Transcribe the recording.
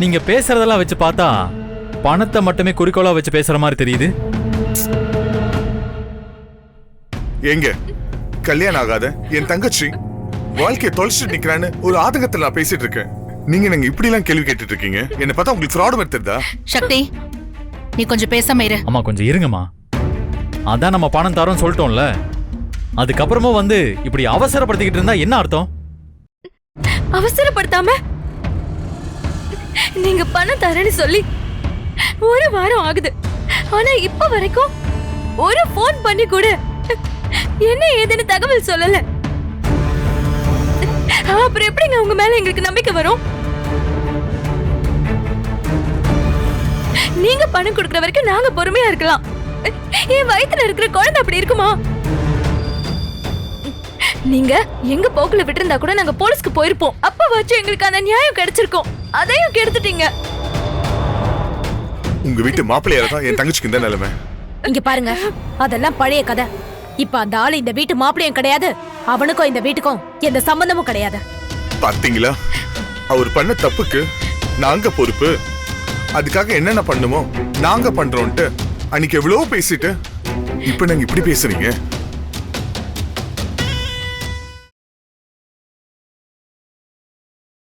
நீங்க பேசுறதெல்லாம் வச்சு பார்த்தா பணத்தை மட்டுமே குறிக்கோளா வச்சு பேசுற மாதிரி தெரியுது. எங்க கல்யாணம் ஆகாத என் தங்கச்சி வாழ்க்கையை தொலைச்சிட்டு நிக்கிறான்னு ஒரு ஆதங்கத்துல நான் பேசிட்டு இருக்கேன். நீங்க இப்படி எல்லாம் கேள்வி கேட்டுட்டு இருக்கீங்க. என்ன பார்த்தா உங்களுக்கு ஃப்ராட் மாதிரி தெரியுதா? சக்தி, நீ கொஞ்சம் பேசாம இரு. அம்மா கொஞ்சம் இருங்கம்மா. அதான் நம்ம பணம் தரோம் சொல்லிட்டோம்ல. அதுக்கப்புறமா வந்து இப்படி அவசரப்படுத்திக்கிட்டு இருந்தா என்ன அர்த்தம்? அவசரப்படுத்தாம நீங்க பணம் தரேன்னு சொல்லி ஒரு வாரம் ஆகுது. ஆனா இப்ப வரைக்கும் ஒரு போன் பண்ணி கூட என்ன ஏதுன்னு தகவல் சொல்லல. அப்புறம் எப்படிங்க உங்க மேல எங்களுக்கு நம்பிக்கை வரும்? நீங்க பணம் கொடுக்கற வரைக்கும் நாங்க பொறுமையா இருக்கலாம். என் வயித்துல இருக்கிற குழந்தை அப்படி இருக்குமா? நீங்க எங்க போக்குல விட்டு கூட நாங்க போலீஸ்க்கு போயிருப்போம். அப்ப வச்சு எங்களுக்கான நியாயம் கிடைச்சிருக்கும். அதையும் கெடுத்துட்டீங்க. உங்க வீட்டு மாப்பிள்ளையார தான் என் தங்கச்சிக்கு இந்த நிலைமை. இங்க பாருங்க, அதெல்லாம் பழைய கதை. இப்ப அந்த ஆளு இந்த வீட்டு மாப்பிள்ளையும் கிடையாது, அவனுக்கும் இந்த வீட்டுக்கும் எந்த சம்பந்தமும் கிடையாது. பாத்தீங்களா, அவர் பண்ண தப்புக்கு நாங்க பொறுப்பு. அதுக்காக என்னென்ன பண்ணுமோ நாங்க பண்றோம்ட்டு அன்னைக்கு எவ்வளவு பேசிட்டு இப்ப நாங்க இப்படி பேசுறீங்க.